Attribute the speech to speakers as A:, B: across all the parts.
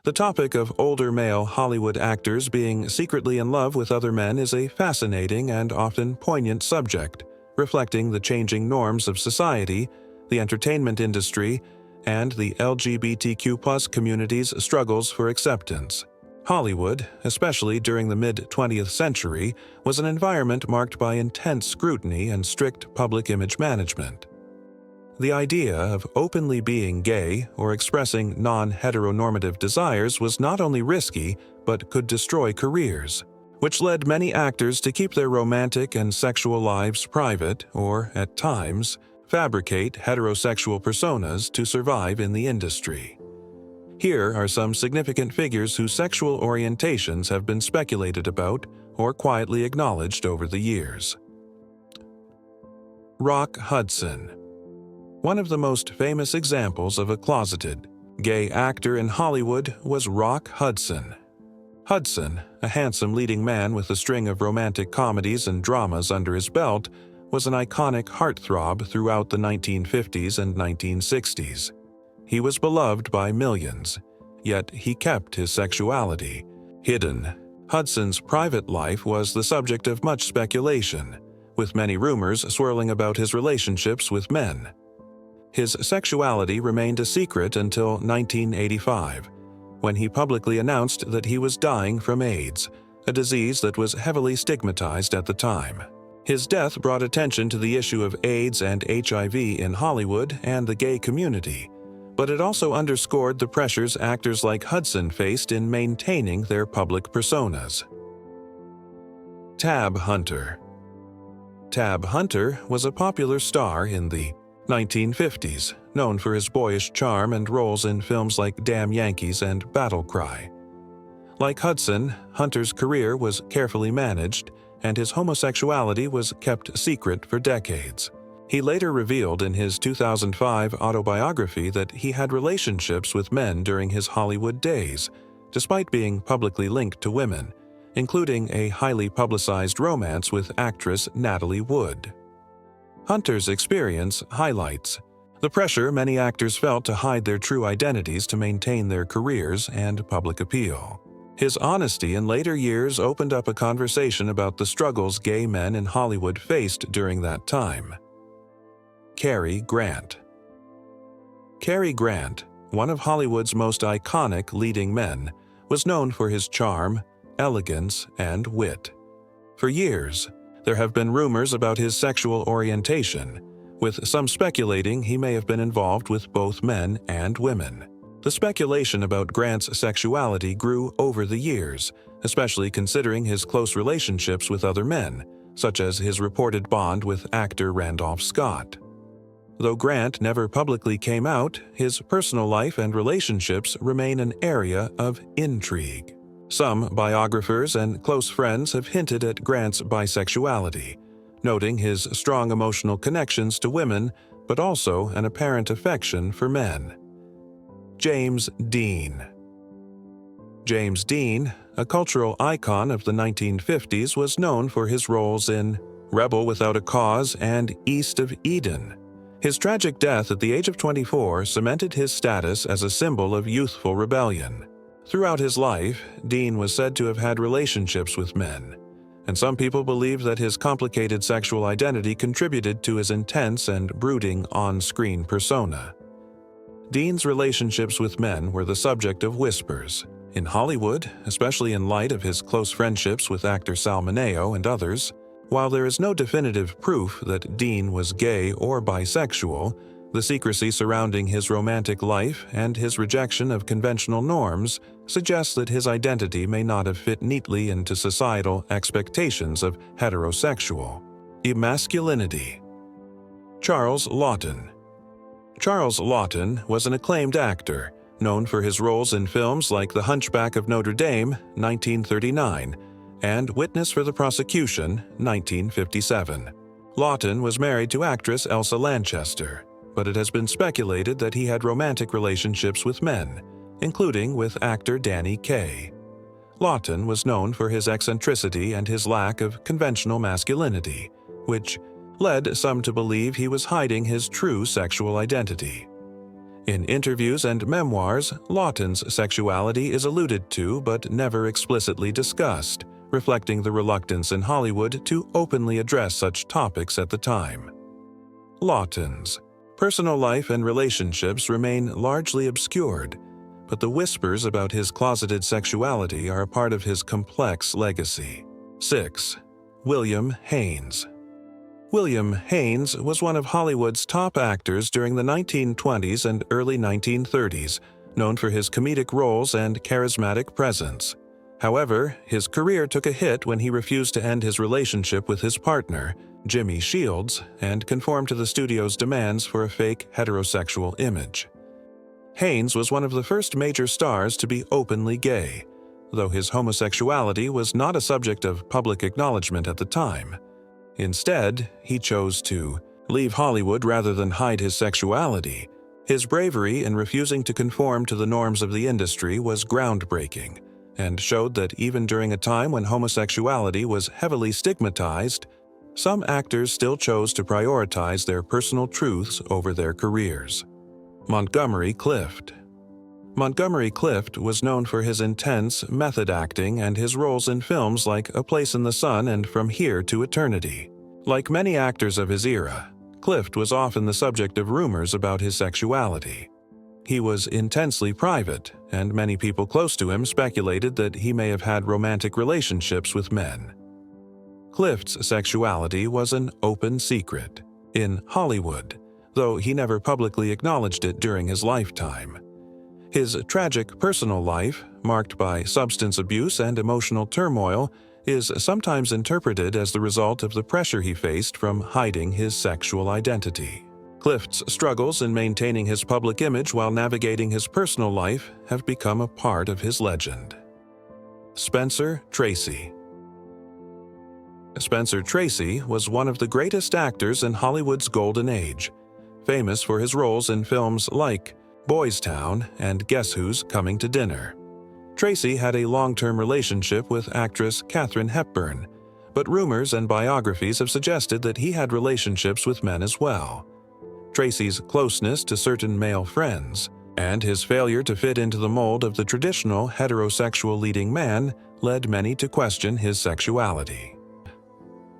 A: The topic of older male Hollywood actors being secretly in love with other men is a fascinating and often poignant subject, reflecting the changing norms of society, the entertainment industry, and the LGBTQ+ community's struggles for acceptance. Hollywood, especially during the mid-20th century, was an environment marked by intense scrutiny and strict public image management. The idea of openly being gay or expressing non-heteronormative desires was not only risky, but could destroy careers, which led many actors to keep their romantic and sexual lives private or, at times, fabricate heterosexual personas to survive in the industry. Here are some significant figures whose sexual orientations have been speculated about or quietly acknowledged over the years. Rock Hudson. One of the most famous examples of a closeted, gay actor in Hollywood was Rock Hudson. Hudson, a handsome leading man with a string of romantic comedies and dramas under his belt, was an iconic heartthrob throughout the 1950s and 1960s. He was beloved by millions, yet he kept his sexuality hidden. Hudson's private life was the subject of much speculation, with many rumors swirling about his relationships with men. His sexuality remained a secret until 1985, when he publicly announced that he was dying from AIDS, a disease that was heavily stigmatized at the time. His death brought attention to the issue of AIDS and HIV in Hollywood and the gay community, but it also underscored the pressures actors like Hudson faced in maintaining their public personas. Tab Hunter. Tab Hunter was a popular star in the 1950s, known for his boyish charm and roles in films like Damn Yankees and Battle Cry. Like Hudson, Hunter's career was carefully managed, and his homosexuality was kept secret for decades. He later revealed in his 2005 autobiography that he had relationships with men during his Hollywood days, despite being publicly linked to women, including a highly publicized romance with actress Natalie Wood. Hunter's experience highlights the pressure many actors felt to hide their true identities to maintain their careers and public appeal. His honesty in later years opened up a conversation about the struggles gay men in Hollywood faced during that time. Cary Grant. Cary Grant, one of Hollywood's most iconic leading men, was known for his charm, elegance, and wit. For years, there have been rumors about his sexual orientation, with some speculating he may have been involved with both men and women. The speculation about Grant's sexuality grew over the years, especially considering his close relationships with other men, such as his reported bond with actor Randolph Scott. Though Grant never publicly came out, his personal life and relationships remain an area of intrigue. Some biographers and close friends have hinted at Grant's bisexuality, noting his strong emotional connections to women, but also an apparent affection for men. James Dean. James Dean, a cultural icon of the 1950s, was known for his roles in Rebel Without a Cause and East of Eden. His tragic death at the age of 24 cemented his status as a symbol of youthful rebellion. Throughout his life, Dean was said to have had relationships with men, and some people believe that his complicated sexual identity contributed to his intense and brooding on-screen persona. Dean's relationships with men were the subject of whispers. In Hollywood, especially in light of his close friendships with actor Sal Mineo and others, while there is no definitive proof that Dean was gay or bisexual, the secrecy surrounding his romantic life and his rejection of conventional norms suggests that his identity may not have fit neatly into societal expectations of heterosexual emasculinity. Charles Laughton. Charles Laughton was an acclaimed actor, known for his roles in films like The Hunchback of Notre Dame, 1939, and Witness for the Prosecution, 1957. Laughton was married to actress Elsa Lanchester, but it has been speculated that he had romantic relationships with men, including with actor Danny Kaye. Laughton was known for his eccentricity and his lack of conventional masculinity, which led some to believe he was hiding his true sexual identity. In interviews and memoirs, Lawton's sexuality is alluded to but never explicitly discussed, reflecting the reluctance in Hollywood to openly address such topics at the time. Lawton's personal life and relationships remain largely obscured, but the whispers about his closeted sexuality are a part of his complex legacy. 6. William Haynes. William Haynes was one of Hollywood's top actors during the 1920s and early 1930s, known for his comedic roles and charismatic presence. However, his career took a hit when he refused to end his relationship with his partner, Jimmy Shields, and conform to the studio's demands for a fake heterosexual image. Haynes was one of the first major stars to be openly gay, though his homosexuality was not a subject of public acknowledgement at the time. Instead, he chose to leave Hollywood rather than hide his sexuality. His bravery in refusing to conform to the norms of the industry was groundbreaking, and showed that even during a time when homosexuality was heavily stigmatized, some actors still chose to prioritize their personal truths over their careers. Montgomery Clift. Montgomery Clift was known for his intense method acting and his roles in films like A Place in the Sun and From Here to Eternity. Like many actors of his era, Clift was often the subject of rumors about his sexuality. He was intensely private, and many people close to him speculated that he may have had romantic relationships with men. Clift's sexuality was an open secret in Hollywood, though he never publicly acknowledged it during his lifetime. His tragic personal life, marked by substance abuse and emotional turmoil, is sometimes interpreted as the result of the pressure he faced from hiding his sexual identity. Clift's struggles in maintaining his public image while navigating his personal life have become a part of his legend. Spencer Tracy. Spencer Tracy was one of the greatest actors in Hollywood's golden age, famous for his roles in films like Boys Town and Guess Who's Coming to Dinner. Tracy had a long-term relationship with actress Katharine Hepburn, but rumors and biographies have suggested that he had relationships with men as well. Tracy's closeness to certain male friends and his failure to fit into the mold of the traditional heterosexual leading man led many to question his sexuality.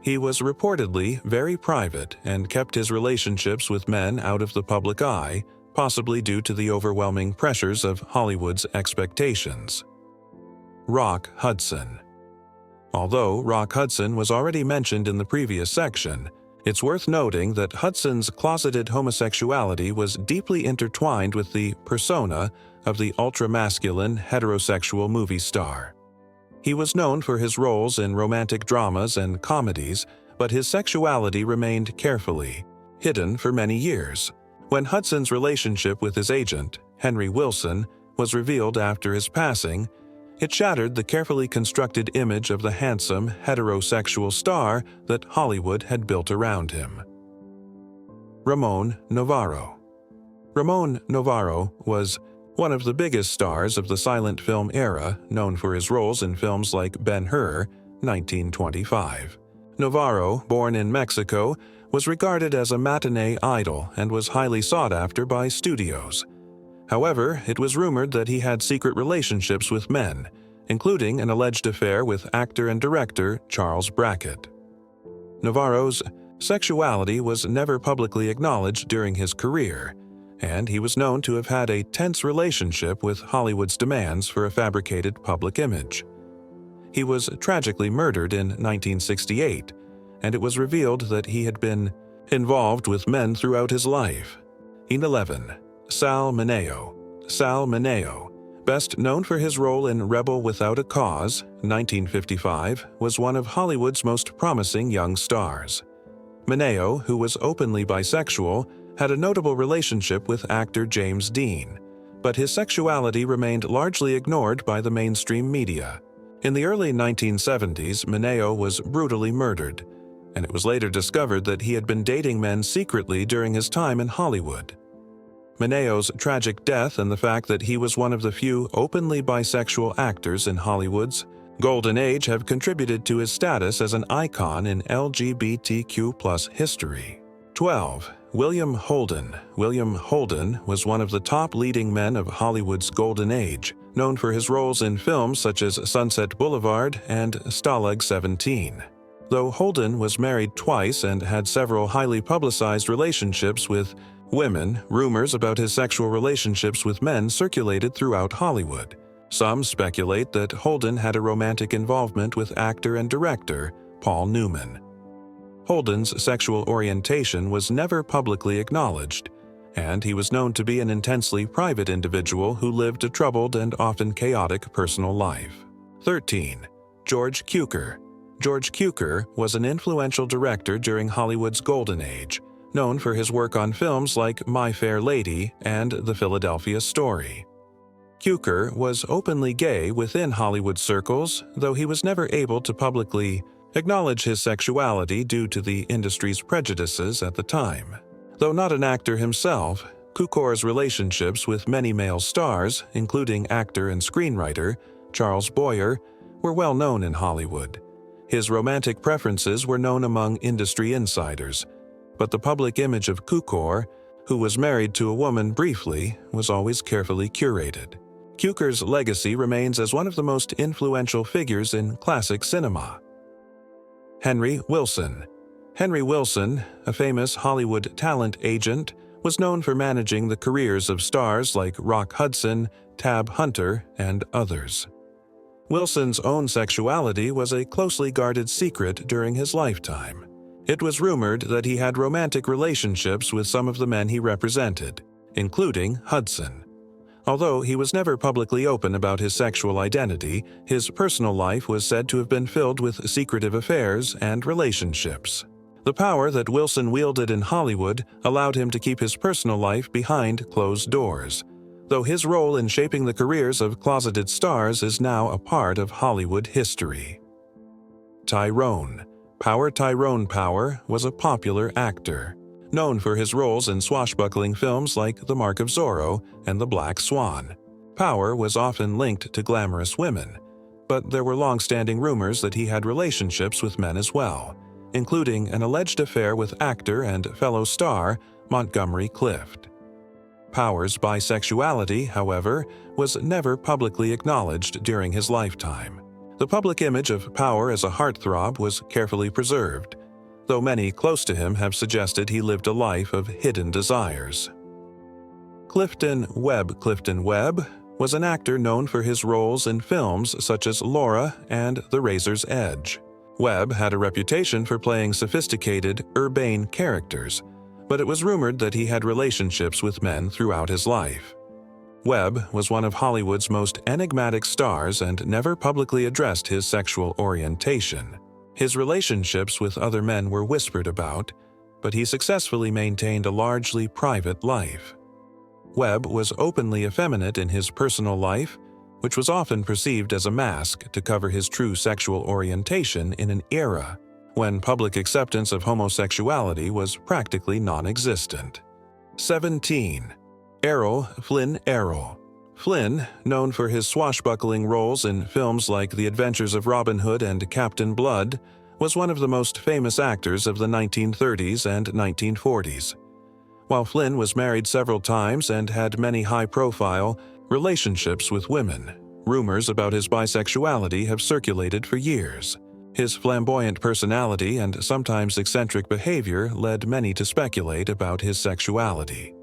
A: He was reportedly very private and kept his relationships with men out of the public eye, possibly due to the overwhelming pressures of Hollywood's expectations. Rock Hudson. Although Rock Hudson was already mentioned in the previous section, it's worth noting that Hudson's closeted homosexuality was deeply intertwined with the persona of the ultra-masculine heterosexual movie star. He was known for his roles in romantic dramas and comedies, but his sexuality remained carefully hidden for many years. When Hudson's relationship with his agent, Henry Wilson, was revealed after his passing, it shattered the carefully constructed image of the handsome, heterosexual star that Hollywood had built around him. Ramon Novarro. Ramon Novarro was one of the biggest stars of the silent film era, known for his roles in films like Ben-Hur, 1925. Novarro, born in Mexico, was regarded as a matinee idol and was highly sought after by studios. However, it was rumored that he had secret relationships with men, including an alleged affair with actor and director Charles Brackett. Novarro's sexuality was never publicly acknowledged during his career, and he was known to have had a tense relationship with Hollywood's demands for a fabricated public image. He was tragically murdered in 1968, and it was revealed that he had been involved with men throughout his life. 11. Sal Mineo. Sal Mineo, best known for his role in Rebel Without a Cause, 1955, was one of Hollywood's most promising young stars. Mineo, who was openly bisexual, had a notable relationship with actor James Dean, but his sexuality remained largely ignored by the mainstream media. In the early 1970s, Mineo was brutally murdered, and it was later discovered that he had been dating men secretly during his time in Hollywood. Mineo's tragic death and the fact that he was one of the few openly bisexual actors in Hollywood's golden age have contributed to his status as an icon in LGBTQ+ history. 12. William Holden. William Holden was one of the top leading men of Hollywood's golden age, known for his roles in films such as Sunset Boulevard and Stalag 17. Though Holden was married twice and had several highly publicized relationships with women, rumors about his sexual relationships with men circulated throughout Hollywood. Some speculate that Holden had a romantic involvement with actor and director Paul Newman. Holden's sexual orientation was never publicly acknowledged, and he was known to be an intensely private individual who lived a troubled and often chaotic personal life. 13. George Cukor. George Cukor was an influential director during Hollywood's golden age, known for his work on films like My Fair Lady and The Philadelphia Story. Cukor was openly gay within Hollywood circles, though he was never able to publicly acknowledge his sexuality due to the industry's prejudices at the time. Though not an actor himself, Cukor's relationships with many male stars, including actor and screenwriter Charles Boyer, were well known in Hollywood. His romantic preferences were known among industry insiders, but the public image of Cukor, who was married to a woman briefly, was always carefully curated. Cukor's legacy remains as one of the most influential figures in classic cinema. Henry Wilson. Henry Wilson, a famous Hollywood talent agent, was known for managing the careers of stars like Rock Hudson, Tab Hunter, and others. Wilson's own sexuality was a closely guarded secret during his lifetime. It was rumored that he had romantic relationships with some of the men he represented, including Hudson. Although he was never publicly open about his sexual identity, his personal life was said to have been filled with secretive affairs and relationships. The power that Wilson wielded in Hollywood allowed him to keep his personal life behind closed doors, though his role in shaping the careers of closeted stars is now a part of Hollywood history. Tyrone. Tyrone Power was a popular actor, known for his roles in swashbuckling films like The Mark of Zorro and The Black Swan. Power was often linked to glamorous women, but there were long-standing rumors that he had relationships with men as well, including an alleged affair with actor and fellow star Montgomery Clift. Power's bisexuality, however, was never publicly acknowledged during his lifetime. The public image of Power as a heartthrob was carefully preserved, though many close to him have suggested he lived a life of hidden desires. Clifton Webb. Clifton Webb was an actor known for his roles in films such as Laura and The Razor's Edge. Webb had a reputation for playing sophisticated, urbane characters, but it was rumored that he had relationships with men throughout his life. Webb was one of Hollywood's most enigmatic stars and never publicly addressed his sexual orientation. His relationships with other men were whispered about, but he successfully maintained a largely private life. Webb was openly effeminate in his personal life, which was often perceived as a mask to cover his true sexual orientation in an era when public acceptance of homosexuality was practically non-existent. 17. Errol Flynn. Errol Flynn, known for his swashbuckling roles in films like The Adventures of Robin Hood and Captain Blood, was one of the most famous actors of the 1930s and 1940s. While Flynn was married several times and had many high-profile relationships with women, rumors about his bisexuality have circulated for years. His flamboyant personality and sometimes eccentric behavior led many to speculate about his sexuality.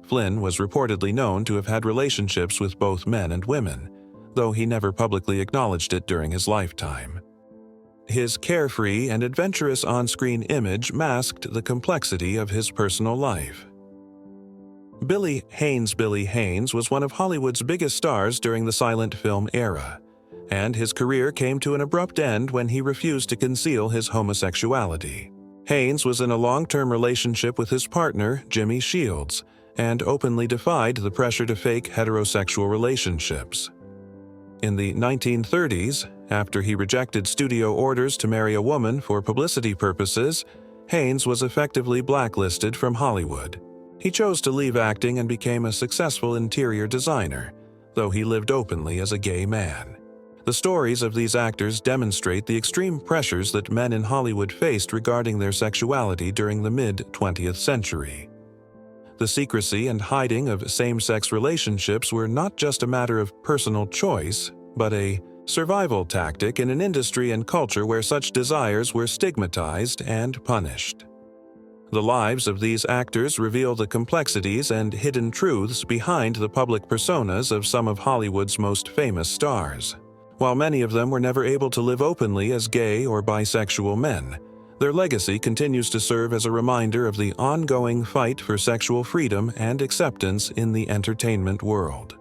A: Flynn was reportedly known to have had relationships with both men and women, though he never publicly acknowledged it during his lifetime. His carefree and adventurous on-screen image masked the complexity of his personal life. Billy Haynes. Billy Haynes was one of Hollywood's biggest stars during the silent film era, and his career came to an abrupt end when he refused to conceal his homosexuality. Haynes was in a long-term relationship with his partner, Jimmy Shields, and openly defied the pressure to fake heterosexual relationships. In the 1930s, after he rejected studio orders to marry a woman for publicity purposes, Haynes was effectively blacklisted from Hollywood. He chose to leave acting and became a successful interior designer, though he lived openly as a gay man. The stories of these actors demonstrate the extreme pressures that men in Hollywood faced regarding their sexuality during the mid-20th century. The secrecy and hiding of same-sex relationships were not just a matter of personal choice, but a survival tactic in an industry and culture where such desires were stigmatized and punished. The lives of these actors reveal the complexities and hidden truths behind the public personas of some of Hollywood's most famous stars. While many of them were never able to live openly as gay or bisexual men, their legacy continues to serve as a reminder of the ongoing fight for sexual freedom and acceptance in the entertainment world.